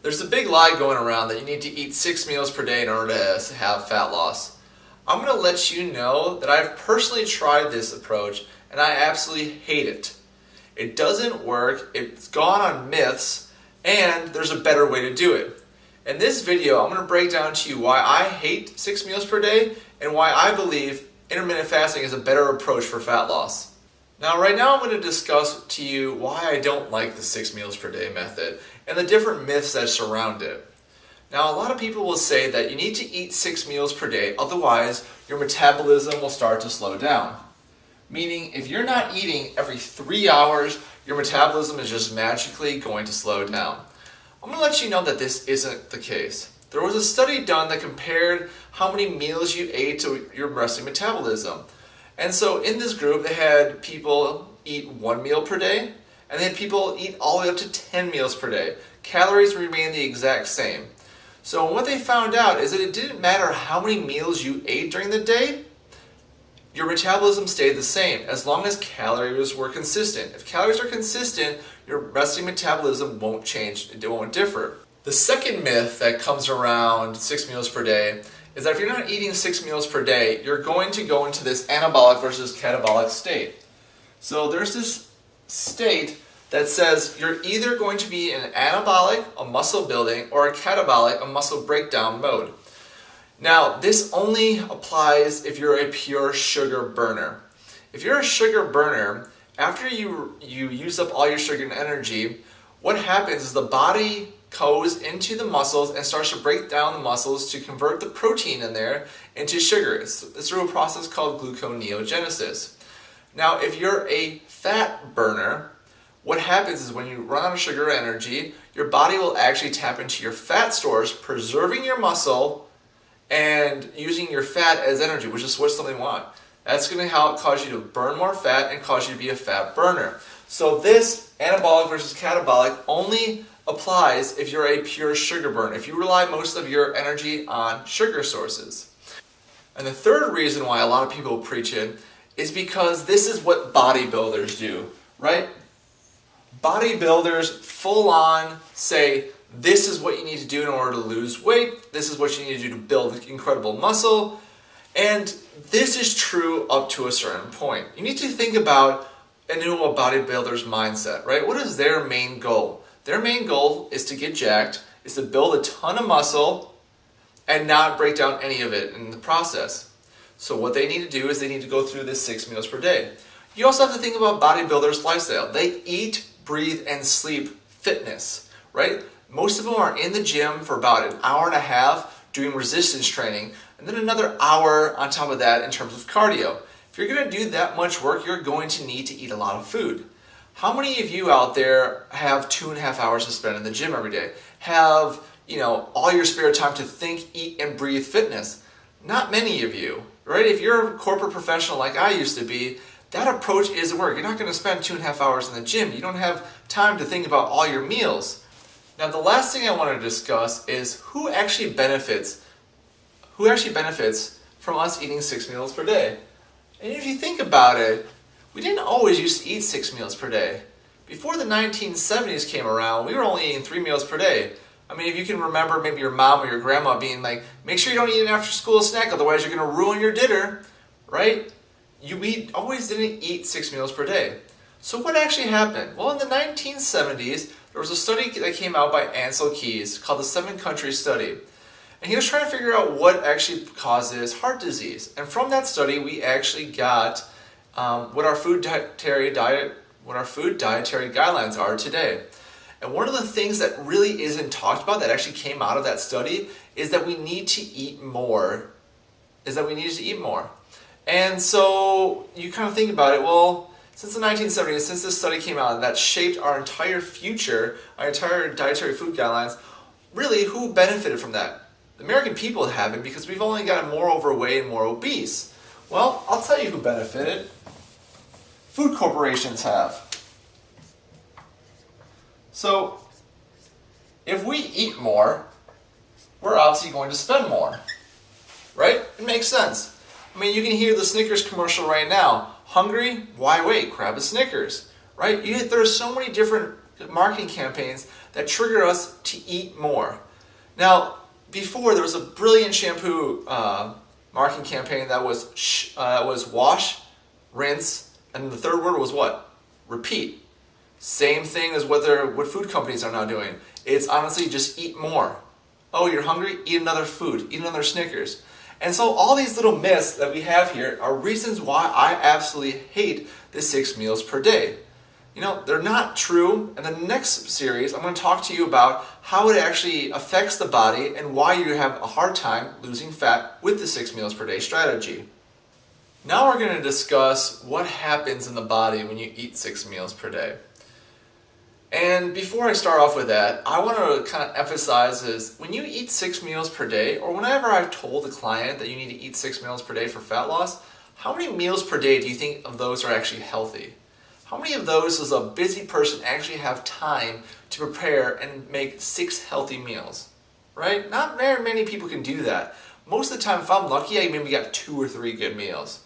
There's a big lie going around that you need to eat 6 meals per day in order to have fat loss. I'm going to let you know that I've personally tried this approach and I absolutely hate it. It doesn't work, it's gone on myths, and there's a better way to do it. In this video, I'm going to break down to you why I hate 6 meals per day and why I believe intermittent fasting is a better approach for fat loss. Now, right now I'm going to discuss to you why I don't like the 6 meals per day method and the different myths that surround it. Now, a lot of people will say that you need to eat 6 meals per day, otherwise your metabolism will start to slow down. Meaning, if you're not eating every 3 hours, your metabolism is just magically going to slow down. I'm going to let you know that this isn't the case. There was a study done that compared how many meals you ate to your resting metabolism. And so in this group, they had people eat 1 meal per day, and they had people eat all the way up to 10 meals per day. Calories remained the exact same. So what they found out is that it didn't matter how many meals you ate during the day, your metabolism stayed the same as long as calories were consistent. If calories are consistent, your resting metabolism won't change, it won't differ. The second myth that comes around 6 meals per day is that if you're not eating 6 meals per day, you're going to go into this anabolic versus catabolic state. So there's this state that says you're either going to be in an anabolic, a muscle building, or a catabolic, a muscle breakdown mode. Now, this only applies if you're a pure sugar burner. If you're a sugar burner, after you use up all your sugar and energy, what happens is the body goes into the muscles and starts to break down the muscles to convert the protein in there into sugar. It's through a process called gluconeogenesis. Now, if you're a fat burner, what happens is when you run out of sugar or energy, your body will actually tap into your fat stores, preserving your muscle and using your fat as energy, which is what something want. That's going to cause you to burn more fat and cause you to be a fat burner. So this anabolic versus catabolic only applies if you're a pure sugar burner, if you rely most of your energy on sugar sources. And the third reason why a lot of people preach it is because this is what bodybuilders do, right? Bodybuilders full on say, this is what you need to do in order to lose weight, this is what you need to do to build incredible muscle, and this is true up to a certain point. You need to think about a bodybuilder's mindset, right? What is their main goal? Their main goal is to get jacked, is to build a ton of muscle and not break down any of it in the process. So what they need to do is they need to go through this 6 meals per day. You also have to think about bodybuilders' lifestyle. They eat, breathe, and sleep fitness, right? Most of them are in the gym for about an hour and a half doing resistance training, and then another hour on top of that in terms of cardio. If you're going to do that much work, you're going to need to eat a lot of food. How many of you out there have 2.5 hours to spend in the gym every day? Have, all your spare time to think, eat, and breathe fitness? Not many of you, right? If you're a corporate professional like I used to be, that approach isn't work. You're not going to spend 2.5 hours in the gym. You don't have time to think about all your meals. Now, the last thing I want to discuss is who actually benefits from us eating 6 meals per day. And if you think about it, we didn't always used to eat 6 meals per day. Before the 1970s came around, we were only eating 3 meals per day. I mean, if you can remember maybe your mom or your grandma being like, make sure you don't eat an after school snack, otherwise you're going to ruin your dinner, right? We always didn't eat 6 meals per day. So what actually happened? Well, in the 1970s, there was a study that came out by Ansel Keys called the 7-Country Study. And he was trying to figure out what actually causes heart disease. And from that study, we actually got what our food dietary guidelines are today. And one of the things that really isn't talked about that actually came out of that study is that we need to eat more. And so you kind of think about it, well, since the 1970s, since this study came out and that shaped our entire future, our entire dietary food guidelines, really who benefited from that? The American people haven't, because we've only gotten more overweight and more obese. Well, I'll tell you who benefited. Food corporations have. So, if we eat more, we're obviously going to spend more, right? It makes sense. I mean, you can hear the Snickers commercial right now. Hungry? Why wait? Grab a Snickers, right? There are so many different marketing campaigns that trigger us to eat more. Now, before there was a brilliant shampoo marketing campaign that was wash, rinse, and the third word was what? Repeat. Same thing as what food companies are now doing. It's honestly just eat more. Oh, you're hungry? Eat another food. Eat another Snickers. And so all these little myths that we have here are reasons why I absolutely hate the 6 meals per day. You know, they're not true. In the next series, I'm going to talk to you about how it actually affects the body and why you have a hard time losing fat with the 6 meals per day strategy. Now we're going to discuss what happens in the body when you eat 6 meals per day. And before I start off with that, I want to kind of emphasize is when you eat 6 meals per day, or whenever I've told a client that you need to eat 6 meals per day for fat loss, how many meals per day do you think of those are actually healthy? How many of those does a busy person actually have time to prepare and make 6 healthy meals? Right? Not very many people can do that. Most of the time, if I'm lucky, I maybe got 2 or 3 good meals.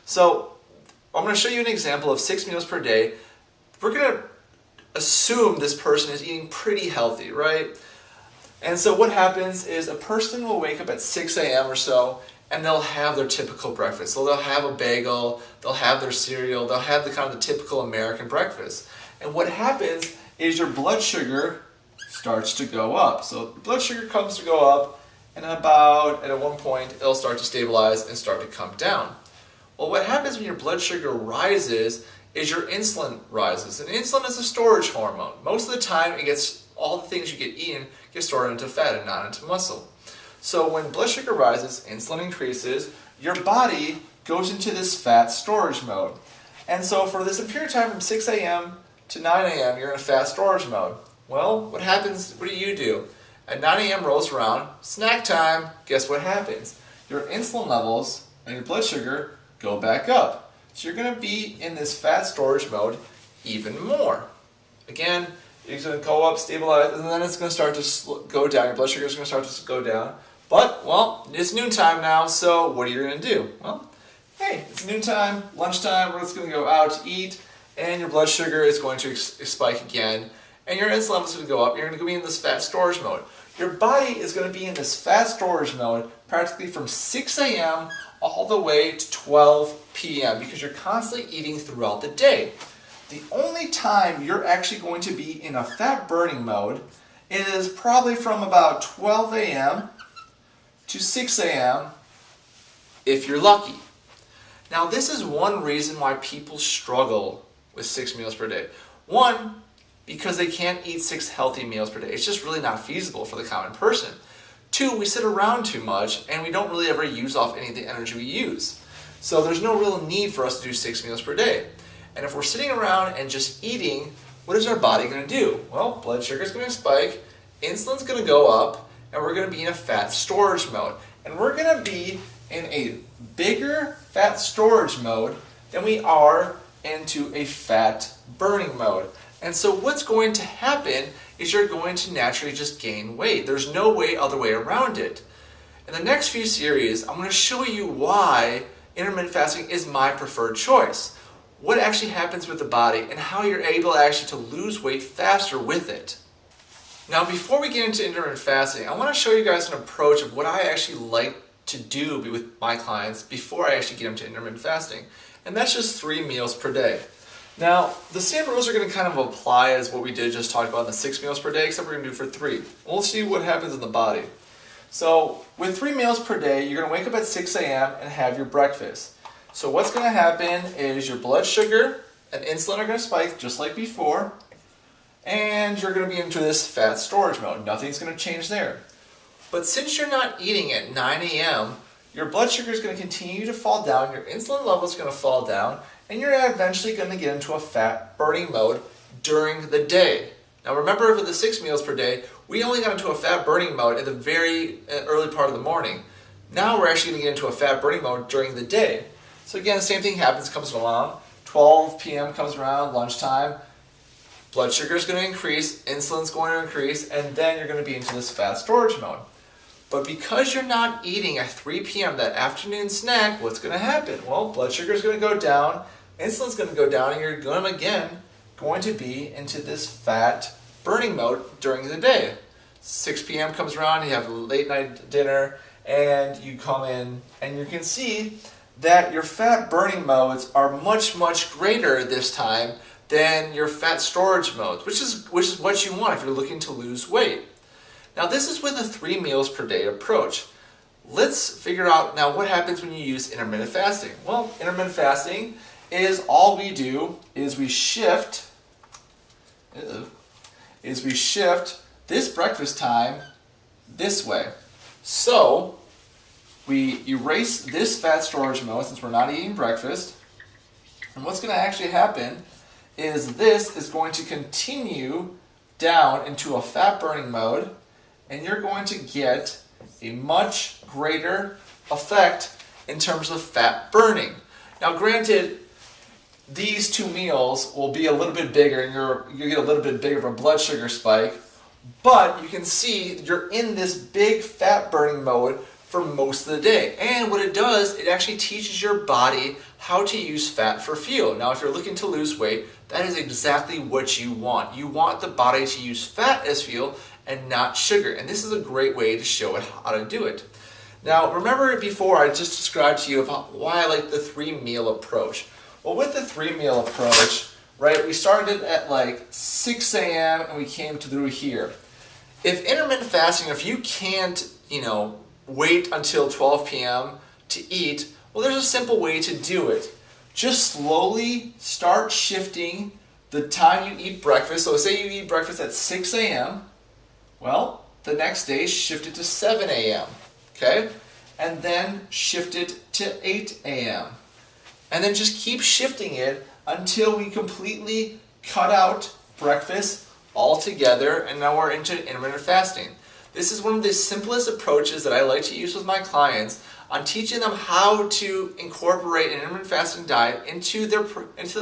So I'm going to show you an example of 6 meals per day. We're going to assume this person is eating pretty healthy, right? And so what happens is a person will wake up at 6 a.m. or so and they'll have their typical breakfast. So they'll have a bagel, they'll have their cereal, they'll have the kind of the typical American breakfast. And what happens is your blood sugar starts to go up. So blood sugar comes to go up and at one point it'll start to stabilize and start to come down. Well, what happens when your blood sugar rises is your insulin rises. And insulin is a storage hormone. Most of the time, all the things you get eaten get stored into fat and not into muscle. So when blood sugar rises, insulin increases, your body goes into this fat storage mode. And so for this period of time from 6 a.m. to 9 a.m., you're in a fat storage mode. Well, what happens? What do? At 9 a.m. rolls around, snack time, guess what happens? Your insulin levels and your blood sugar go back up. So you're going to be in this fat storage mode even more. Again, it's going to go up, stabilize, and then it's going to start to go down. Your blood sugar is going to start to go down. But, well, it's noontime now, so what are you going to do? Well, hey, it's noontime, lunchtime, we're just going to go out to eat, and your blood sugar is going to spike again, and your insulin level is going to go up. You're going to be in this fat storage mode. Your body is going to be in this fat storage mode practically from 6 a.m. all the way to 12 p.m. because you're constantly eating throughout the day. The only time you're actually going to be in a fat burning mode is probably from about 12 a.m. to 6 a.m. if you're lucky. Now, this is one reason why people struggle with 6 meals per day. One, because they can't eat 6 healthy meals per day. It's just really not feasible for the common person. 2, we sit around too much and we don't really ever use off any of the energy we use. So there's no real need for us to do 6 meals per day. And if we're sitting around and just eating, what is our body going to do? Well, blood sugar is going to spike, insulin's going to go up, and we're going to be in a fat storage mode. And we're going to be in a bigger fat storage mode than we are into a fat burning mode. And so what's going to happen is you're going to naturally just gain weight. There's no other way around it. In the next few series, I'm going to show you why intermittent fasting is my preferred choice. What actually happens with the body and how you're able actually to lose weight faster with it. Now, before we get into intermittent fasting, I want to show you guys an approach of what I actually like to do with my clients before I actually get them to intermittent fasting. And that's just 3 meals per day. Now, the same rules are going to kind of apply as what we did just talked about in the 6 meals per day, except we're going to do for 3. We'll see what happens in the body. So, with 3 meals per day, you're going to wake up at 6 a.m. and have your breakfast. So what's going to happen is your blood sugar and insulin are going to spike just like before, and you're going to be into this fat storage mode. Nothing's going to change there. But since you're not eating at 9 a.m., your blood sugar is going to continue to fall down, your insulin level is going to fall down, and you're eventually going to get into a fat burning mode during the day. Now remember, for the 6 meals per day, we only got into a fat burning mode at the very early part of the morning. Now we're actually going to get into a fat burning mode during the day. So again, the same thing happens, comes along, 12 p.m. comes around, lunchtime, blood sugar is going to increase, insulin's going to increase, and then you're going to be into this fat storage mode. But because you're not eating at 3 p.m., that afternoon snack, what's going to happen? Well, blood sugar is going to go down, insulin's going to go down, and you're going to again going to be into this fat burning mode during the day. 6 p.m. comes around, you have a late night dinner, and you come in and you can see that your fat burning modes are much, much greater this time than your fat storage modes, which is what you want if you're looking to lose weight. Now this is with a 3 meals per day approach. Let's figure out now what happens when you use intermittent fasting. Well, intermittent fasting is all we do is we shift this breakfast time this way. So we erase this fat storage mode since we're not eating breakfast. And what's going to actually happen is this is going to continue down into a fat burning mode, and you're going to get a much greater effect in terms of fat burning. Now granted, these 2 meals will be a little bit bigger and you get a little bit bigger of a blood sugar spike, but you can see you're in this big fat burning mode for most of the day. And what it does, it actually teaches your body how to use fat for fuel. Now, if you're looking to lose weight, that is exactly what you want. You want the body to use fat as fuel and not sugar. And this is a great way to show it how to do it. Now, remember before I just described to you about why I like the 3 meal approach. Well, with the 3 meal approach, right, we started at like 6 a.m. and we came through here. If intermittent fasting, if you can't, wait until 12 p.m. to eat, well, there's a simple way to do it. Just slowly start shifting the time you eat breakfast. So say you eat breakfast at 6 a.m. Well, the next day shift it to 7 a.m. Okay? And then shift it to 8 a.m. And then just keep shifting it until we completely cut out breakfast altogether, and now we're into intermittent fasting. This is one of the simplest approaches that I like to use with my clients on teaching them how to incorporate an intermittent fasting diet into their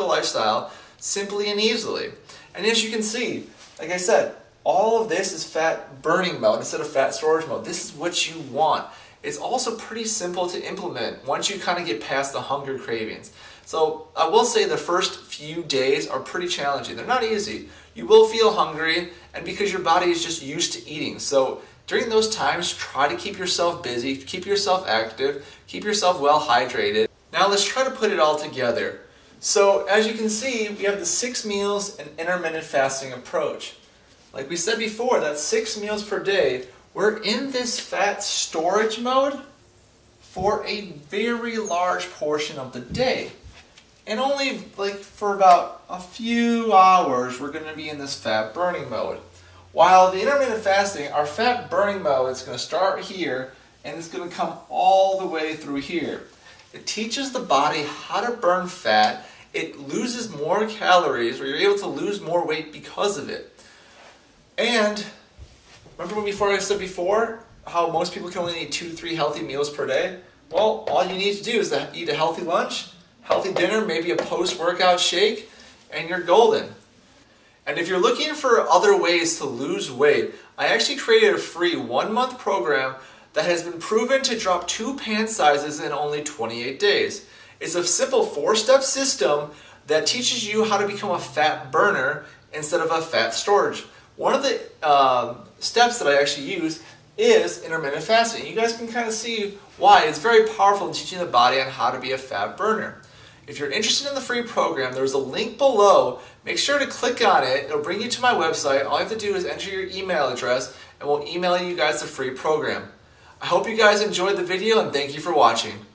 lifestyle simply and easily. And as you can see, like I said, all of this is fat burning mode instead of fat storage mode. This is what you want. It's also pretty simple to implement once you kind of get past the hunger cravings. So I will say the first few days are pretty challenging. They're not easy. You will feel hungry, and because your body is just used to eating. So during those times, try to keep yourself busy, keep yourself active, keep yourself well hydrated. Now let's try to put it all together. So as you can see, we have the 6 meals and intermittent fasting approach. Like we said before, that's 6 meals per day. We're in this fat storage mode for a very large portion of the day. And only for about a few hours, we're going to be in this fat burning mode. While the intermittent fasting, our fat burning mode is going to start here and it's going to come all the way through here. It teaches the body how to burn fat. It loses more calories, or you're able to lose more weight because of it. And remember before I said before how most people can only eat 2 to 3 healthy meals per day? Well, all you need to do is to eat a healthy lunch, healthy dinner, maybe a post-workout shake, and you're golden. And if you're looking for other ways to lose weight, I actually created a free 1-month program that has been proven to drop 2 pant sizes in only 28 days. It's a simple 4-step system that teaches you how to become a fat burner instead of a fat storage. One of the steps that I actually use is intermittent fasting. You guys can kind of see why. It's very powerful in teaching the body on how to be a fat burner. If you're interested in the free program, there's a link below. Make sure to click on it. It'll bring you to my website. All you have to do is enter your email address, and we'll email you guys the free program. I hope you guys enjoyed the video, and thank you for watching.